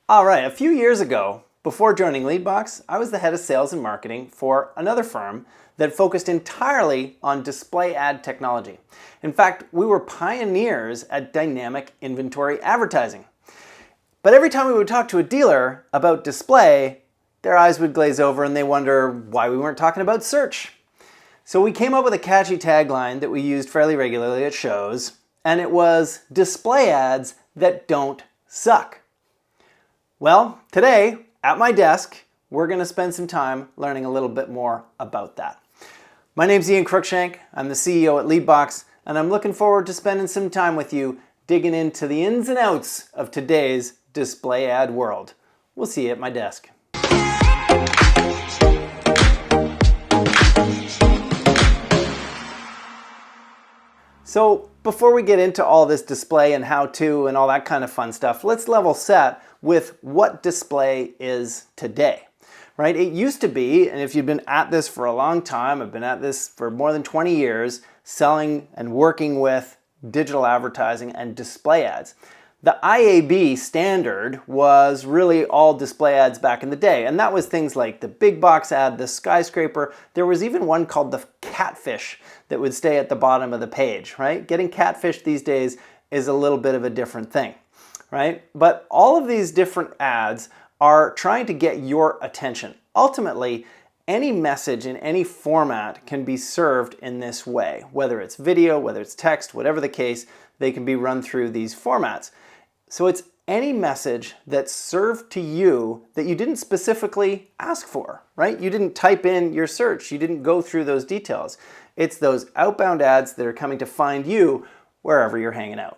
All right, a few years ago, before joining Leadbox, I was the head of sales and marketing for another firm that focused entirely on display ad technology. In fact, we were pioneers at dynamic inventory advertising. But every time we would talk to a dealer about display, their eyes would glaze over and they wonder why we weren't talking about search. So we came up with a catchy tagline that we used fairly regularly at shows, and it was display ads that don't suck. Well, today at my desk, we're going to spend some time learning a little bit more about that. My name's Cruickshank. I'm the CEO at Leadbox, and I'm looking forward to spending some time with you digging into the ins and outs of today's display ad world. We'll see you at my desk. So before we get into all this display and how to and all that kind of fun stuff, let's level set with what display is today, right? It used to be, and if you've been at this for a long time, I've been at this for more than 20 years, selling and working with digital advertising and display ads. The IAB standard was really all display ads back in the day, and that was things like the big box ad, the skyscraper. There was even one called the catfish that would stay at the bottom of the page, right? Getting catfish these days is a little bit of a different thing, right? But all of these different ads are trying to get your attention. Ultimately, any message in any format can be served in this way, whether it's video, whether it's text, whatever the case, they can be run through these formats. So it's any message that's served to you that you didn't specifically ask for, right? You didn't type in your search. You didn't go through those details. It's those outbound ads that are coming to find you wherever you're hanging out.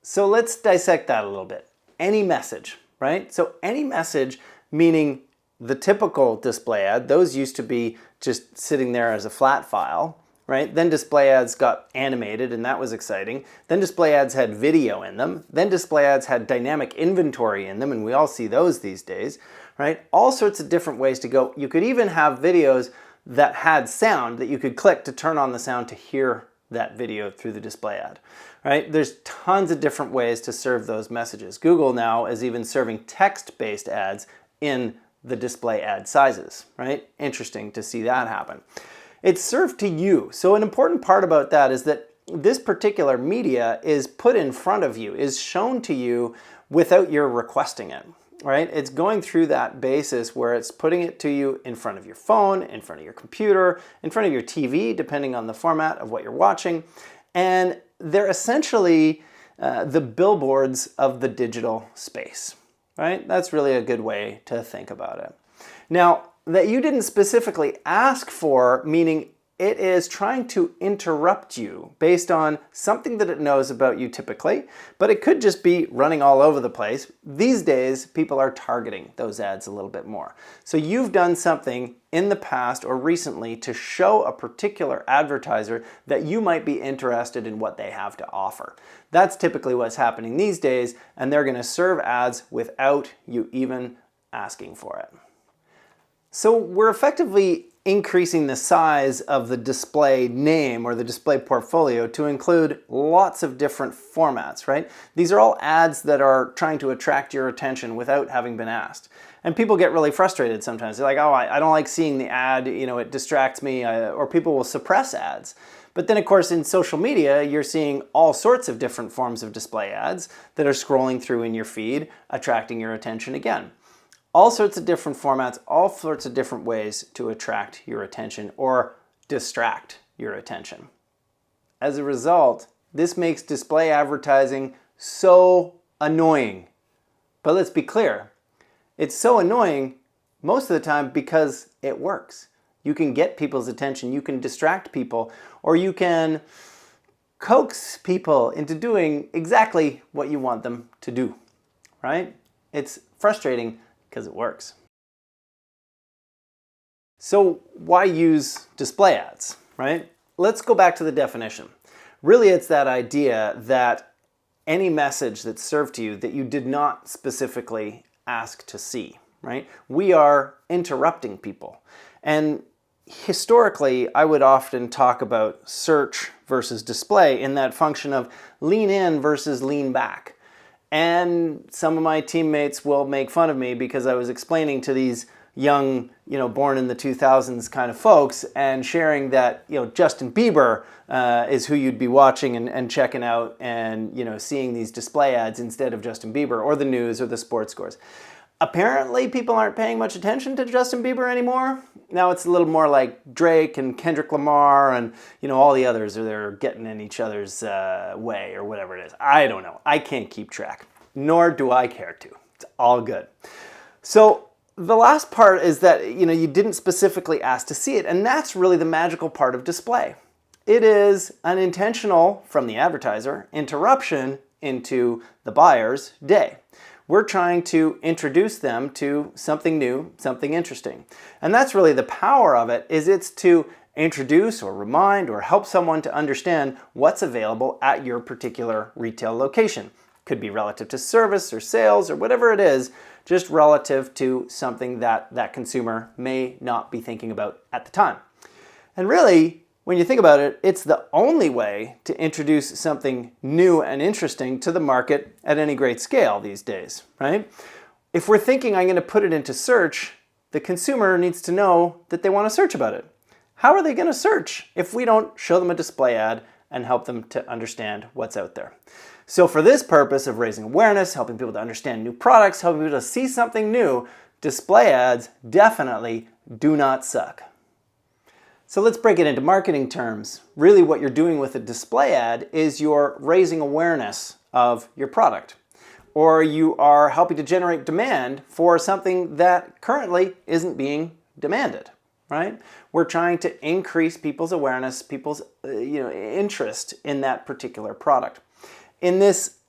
So let's dissect that a little bit. Any message, right? So any message, meaning the typical display ad, those used to be just sitting there as a flat file, right? Then display ads got animated, and that was exciting. Then display ads had video in them. Then display ads had dynamic inventory in them, and we all see those these days, right? All sorts of different ways to go. You could even have videos that had sound that you could click to turn on the sound to hear that video through the display ad, right? There's tons of different ways to serve those messages. Google now is even serving text-based ads in the display ad sizes, right? Interesting to see that happen. It's served to you. So an important part about that is that this particular media is put in front of you, is shown to you without your requesting it, right? It's going through that basis where it's putting it to you in front of your phone, in front of your computer, in front of your TV, depending on the format of what you're watching. And they're essentially the billboards of the digital space, right? That's really a good way to think about it. Now, that you didn't specifically ask for, meaning it is trying to interrupt you based on something that it knows about you typically, but it could just be running all over the place. These days, people are targeting those ads a little bit more. So you've done something in the past or recently to show a particular advertiser that you might be interested in what they have to offer. That's typically what's happening these days, and they're going to serve ads without you even asking for it. So we're effectively increasing the size of the display name or the display portfolio to include lots of different formats, right? These are all ads that are trying to attract your attention without having been asked. And people get really frustrated sometimes. They're like, oh, I don't like seeing the ad, it distracts me, or people will suppress ads. But then, of course, in social media, you're seeing all sorts of different forms of display ads that are scrolling through in your feed, attracting your attention again. All sorts of different formats, all sorts of different ways to attract your attention or distract your attention. As a result, this makes display advertising so annoying. But let's be clear, it's so annoying most of the time because it works. You can get people's attention, you can distract people, or you can coax people into doing exactly what you want them to do, right? It's frustrating because it works. So why use display ads, right? Let's go back to the definition. Really, it's that idea that any message that's served to you that you did not specifically ask to see, right? We are interrupting people. And historically, I would often talk about search versus display in that function of lean in versus lean back. And some of my teammates will make fun of me because I was explaining to these young, born in the 2000s kind of folks and sharing that, Justin Bieber is who you'd be watching and checking out and, seeing these display ads instead of Justin Bieber or the news or the sports scores. Apparently, people aren't paying much attention to Justin Bieber anymore. Now it's a little more like Drake and Kendrick Lamar and, all the others are they're getting in each other's way or whatever it is. I don't know. I can't keep track, nor do I care to. It's all good. So the last part is that, you didn't specifically ask to see it, and that's really the magical part of display. It is an intentional, from the advertiser, interruption into the buyer's day. We're trying to introduce them to something new, something interesting. And that's really the power of it, is it's to introduce or remind or help someone to understand what's available at your particular retail location. Could be relative to service or sales or whatever it is, just relative to something that that consumer may not be thinking about at the time. And really, when you think about it, it's the only way to introduce something new and interesting to the market at any great scale these days, right? If we're thinking I'm going to put it into search, the consumer needs to know that they want to search about it. How are they going to search if we don't show them a display ad and help them to understand what's out there? So for this purpose of raising awareness, helping people to understand new products, helping people to see something new, display ads definitely do not suck. So let's break it into marketing terms. Really what you're doing with a display ad is you're raising awareness of your product, or you are helping to generate demand for something that currently isn't being demanded, right? We're trying to increase people's awareness, people's interest in that particular product. In this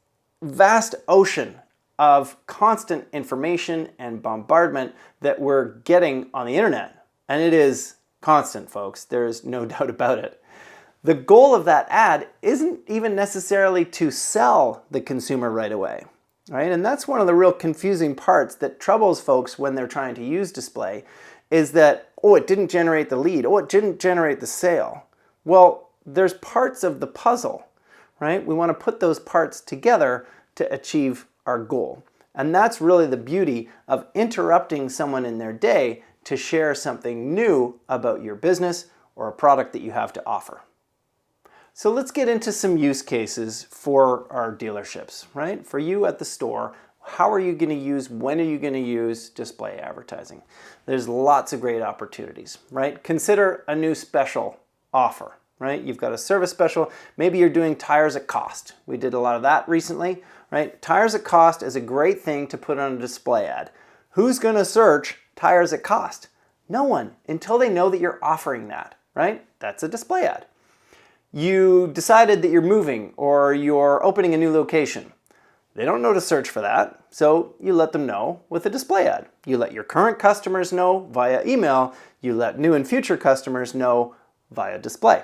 vast ocean of constant information and bombardment that we're getting on the internet, and it is constant, folks, there's no doubt about it. The goal of that ad isn't even necessarily to sell the consumer right away, right? And that's one of the real confusing parts that troubles folks when they're trying to use display, is that, it didn't generate the lead, it didn't generate the sale. Well, there's parts of the puzzle, right? We want to put those parts together to achieve our goal. And that's really the beauty of interrupting someone in their day to share something new about your business or a product that you have to offer. So let's get into some use cases for our dealerships, right? For you at the store, how are you going to use, when are you going to use display advertising? There's lots of great opportunities, right? Consider a new special offer, right? You've got a service special. Maybe you're doing tires at cost. We did a lot of that recently, right? Tires at cost is a great thing to put on a display ad. Who's going to search tires at cost? No one, until they know that you're offering that, right? That's a display ad. You decided that you're moving or you're opening a new location. They don't know to search for that, so you let them know with a display ad. You let your current customers know via email. You let new and future customers know via display,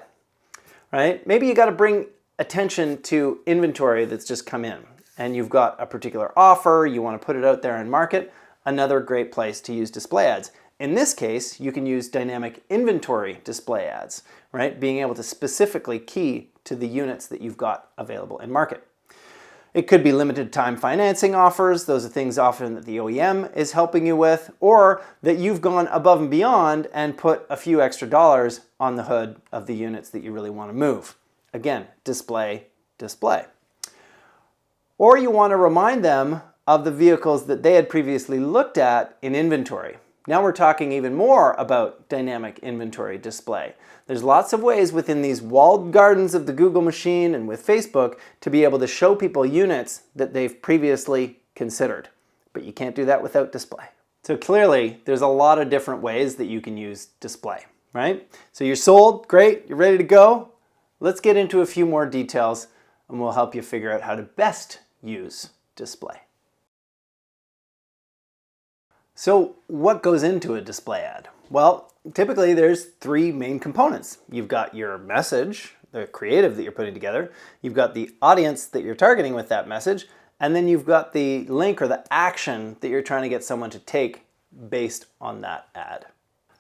right? Maybe you got to bring attention to inventory that's just come in and you've got a particular offer, you want to put it out there and market. Another great place to use display ads. In this case, you can use dynamic inventory display ads, right? Being able to specifically key to the units that you've got available in market. It could be limited time financing offers. Those are things often that the OEM is helping you with, or that you've gone above and beyond and put a few extra dollars on the hood of the units that you really want to move. Again, display, display. Or you want to remind them of the vehicles that they had previously looked at in inventory. Now we're talking even more about dynamic inventory display. There's lots of ways within these walled gardens of the Google machine and with Facebook to be able to show people units that they've previously considered. But you can't do that without display. So clearly, there's a lot of different ways that you can use display, right? So you're sold, great, you're ready to go. Let's get into a few more details and we'll help you figure out how to best use display. So what goes into a display ad? Well, typically there's three main components. You've got your message, the creative that you're putting together. You've got the audience that you're targeting with that message. And then you've got the link or the action that you're trying to get someone to take based on that ad.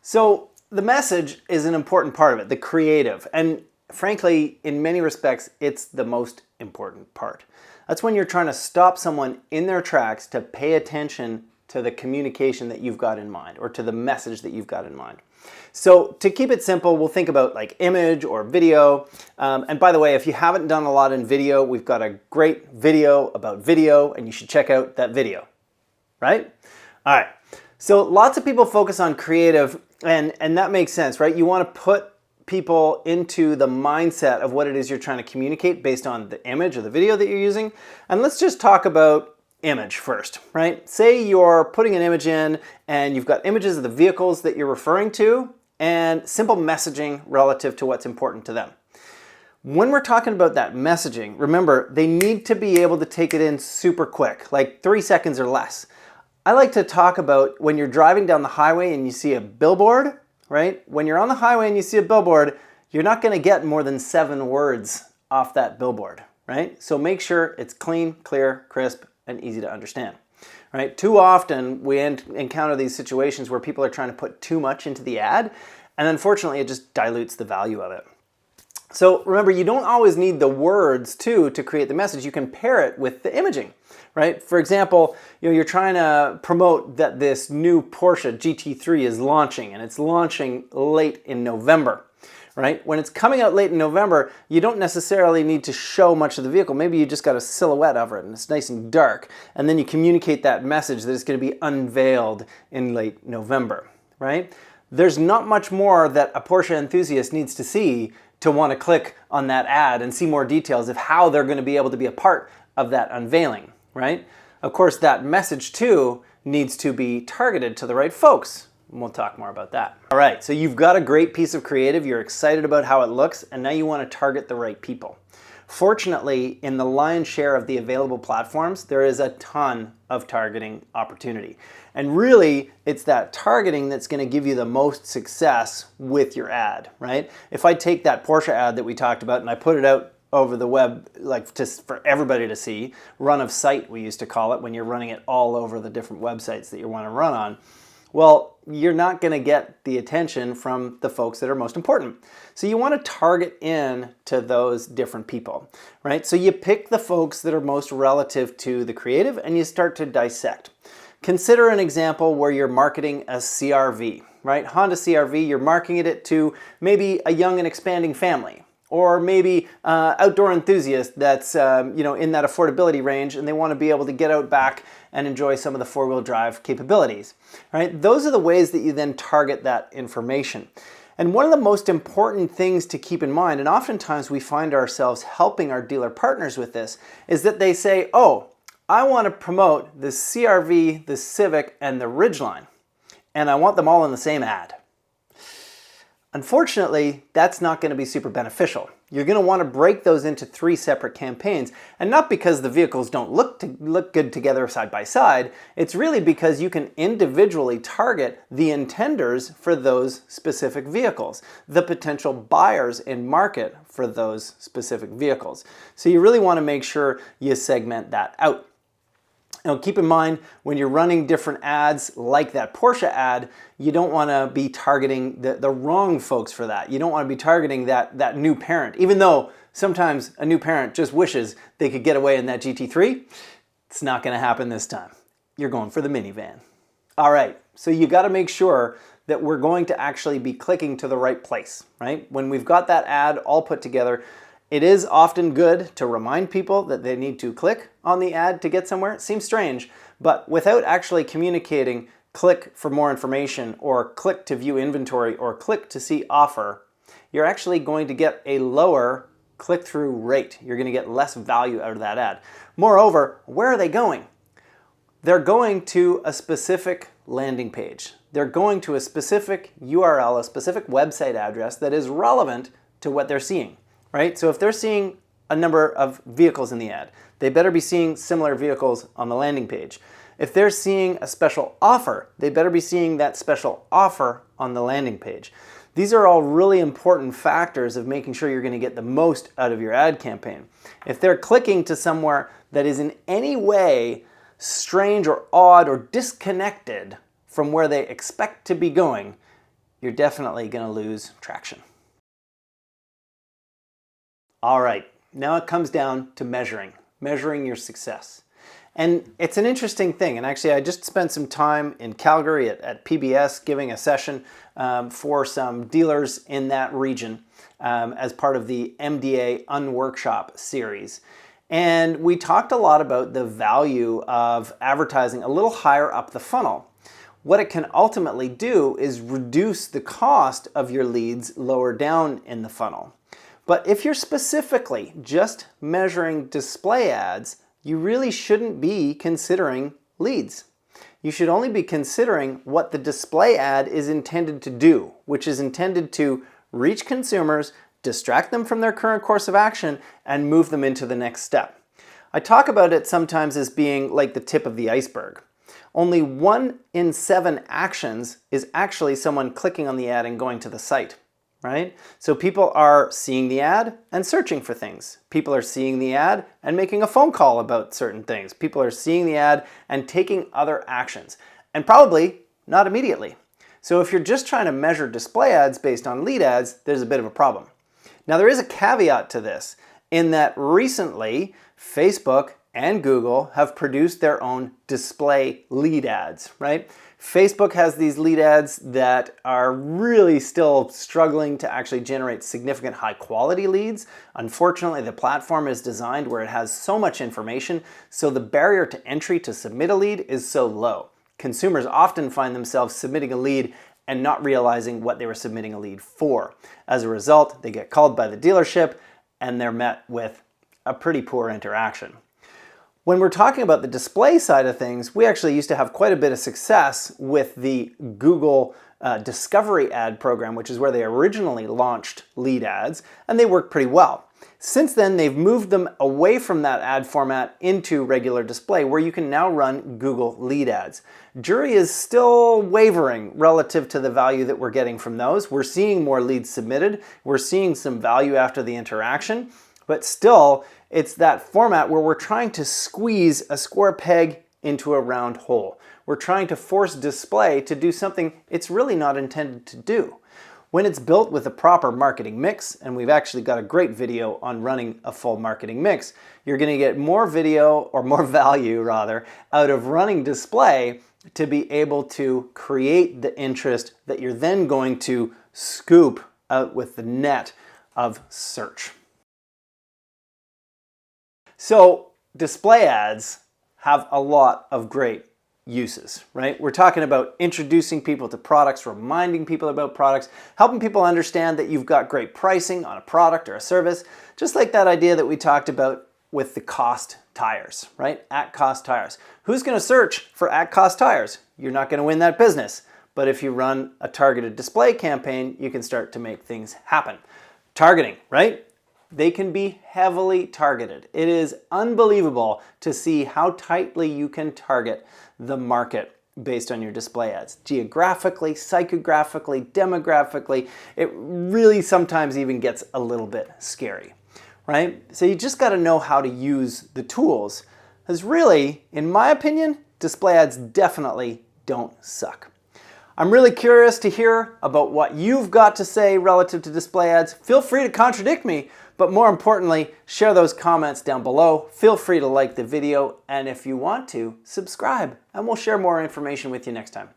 So the message is an important part of it, the creative. And frankly, in many respects, it's the most important part. That's when you're trying to stop someone in their tracks to pay attention to the communication that you've got in mind or to the message that you've got in mind. So to keep it simple, we'll think about like image or video. And by the way, if you haven't done a lot in video, we've got a great video about video and you should check out that video, right? All right. So lots of people focus on creative and that makes sense, right? You want to put people into the mindset of what it is you're trying to communicate based on the image or the video that you're using. And let's just talk about image first, right? Say you're putting an image in and you've got images of the vehicles that you're referring to and simple messaging relative to what's important to them. When we're talking about that messaging, remember, they need to be able to take it in super quick, like 3 seconds or less. I like to talk about when you're driving down the highway and you see a billboard, right? When you're on the highway and you see a billboard, you're not going to get more than 7 words off that billboard, right? So make sure it's clean, clear, crisp, and easy to understand, right? Too often we encounter these situations where people are trying to put too much into the ad, and unfortunately it just dilutes the value of it. So remember, you don't always need the words to create the message. You can pair it with the imaging, right? For example, you're trying to promote that this new Porsche GT3 is launching, and it's launching late in November. Right? When it's coming out late in November, you don't necessarily need to show much of the vehicle. Maybe you just got a silhouette of it and it's nice and dark. And then you communicate that message that it's going to be unveiled in late November, right? There's not much more that a Porsche enthusiast needs to see to want to click on that ad and see more details of how they're going to be able to be a part of that unveiling, right? Of course, that message too needs to be targeted to the right folks. We'll talk more about that. All right, so you've got a great piece of creative, you're excited about how it looks, and now you want to target the right people. Fortunately, in the lion's share of the available platforms, there is a ton of targeting opportunity. And really, it's that targeting that's going to give you the most success with your ad, right? If I take that Porsche ad that we talked about and I put it out over the web, like just for everybody to see, run of sight we used to call it, when you're running it all over the different websites that you want to run on, well, you're not going to get the attention from the folks that are most important. So you want to target in to those different people, right? So you pick the folks that are most relative to the creative and you start to dissect. Consider an example where you're marketing a CRV, right? Honda CRV, you're marketing it to maybe a young and expanding family, or maybe outdoor enthusiast that's in that affordability range and they want to be able to get out back and enjoy some of the four-wheel drive capabilities, right? Those are the ways that you then target that information. And one of the most important things to keep in mind, and oftentimes we find ourselves helping our dealer partners with this, is that they say, oh, I want to promote the CRV, the Civic, and the Ridgeline, and I want them all in the same ad. Unfortunately, that's not going to be super beneficial. You're going to want to break those into 3 separate campaigns, and not because the vehicles don't look good together side by side. It's really because you can individually target the intenders for those specific vehicles, the potential buyers in market for those specific vehicles. So you really want to make sure you segment that out. Now keep in mind, when you're running different ads like that Porsche ad, you don't want to be targeting the wrong folks for that. You don't want to be targeting that new parent, even though sometimes a new parent just wishes they could get away in that GT3. It's not going to happen this time. You're going for the minivan. All right, so you got to make sure that we're going to actually be clicking to the right place, right? When we've got that ad all put together, it is often good to remind people that they need to click on the ad to get somewhere. It seems strange, but without actually communicating click for more information or click to view inventory or click to see offer, you're actually going to get a lower click-through rate. You're going to get less value out of that ad. Moreover, where are they going? They're going to a specific landing page. They're going to a specific URL, a specific website address that is relevant to what they're seeing. Right? So if they're seeing a number of vehicles in the ad, they better be seeing similar vehicles on the landing page. If they're seeing a special offer, they better be seeing that special offer on the landing page. These are all really important factors of making sure you're going to get the most out of your ad campaign. If they're clicking to somewhere that is in any way strange or odd or disconnected from where they expect to be going, you're definitely going to lose traction. All right, now it comes down to measuring. measuring your success. And it's an interesting thing. And actually, I just spent some time in Calgary at PBS giving a session for some dealers in that region as part of the MDA Unworkshop series. And we talked a lot about the value of advertising a little higher up the funnel. What it can ultimately do is reduce the cost of your leads lower down in the funnel. But if you're specifically just measuring display ads, you really shouldn't be considering leads. You should only be considering what the display ad is intended to do, which is intended to reach consumers, distract them from their current course of action, and move them into the next step. I talk about it sometimes as being like the tip of the iceberg. Only 1 in 7 actions is actually someone clicking on the ad and going to the site, right? So people are seeing the ad and searching for things. People are seeing the ad and making a phone call about certain things. People are seeing the ad and taking other actions, and probably not immediately. So if you're just trying to measure display ads based on lead ads, there's a bit of a problem. Now there is a caveat to this in that recently Facebook and Google have produced their own display lead ads, right? Facebook has these lead ads that are really still struggling to actually generate significant high quality leads. Unfortunately, the platform is designed where it has so much information, so the barrier to entry to submit a lead is so low. Consumers often find themselves submitting a lead and not realizing what they were submitting a lead for. As a result, they get called by the dealership and they're met with a pretty poor interaction. When we're talking about the display side of things, we actually used to have quite a bit of success with the Google Discovery ad program, which is where they originally launched lead ads, and they worked pretty well. Since then, they've moved them away from that ad format into regular display, where you can now run Google lead ads. Jury is still wavering relative to the value that we're getting from those. We're seeing more leads submitted. We're seeing some value after the interaction, but still, it's that format where we're trying to squeeze a square peg into a round hole. We're trying to force display to do something it's really not intended to do. When it's built with a proper marketing mix, and we've actually got a great video on running a full marketing mix, you're going to get more video, or more value rather, out of running display to be able to create the interest that you're then going to scoop out with the net of search. So display ads have a lot of great uses, right? We're talking about introducing people to products, reminding people about products, helping people understand that you've got great pricing on a product or a service, just like that idea that we talked about with the cost tires, right? At cost tires. Who's going to search for at cost tires? You're not going to win that business. But if you run a targeted display campaign, you can start to make things happen. Targeting, right? They can be heavily targeted. It is unbelievable to see how tightly you can target the market based on your display ads. Geographically, psychographically, demographically, it really sometimes even gets a little bit scary, right? So you just got to know how to use the tools. Because really, in my opinion, display ads definitely don't suck. I'm really curious to hear about what you've got to say relative to display ads. Feel free to contradict me, but more importantly, share those comments down below. Feel free to like the video, and if you want to, subscribe, and we'll share more information with you next time.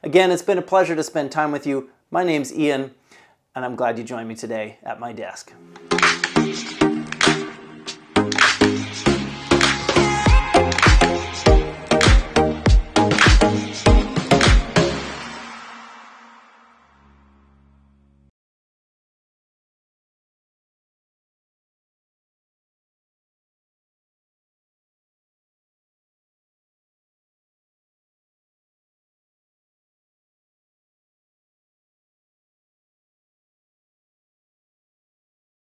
Again, it's been a pleasure to spend time with you. My name's Ian, and I'm glad you joined me today at my desk.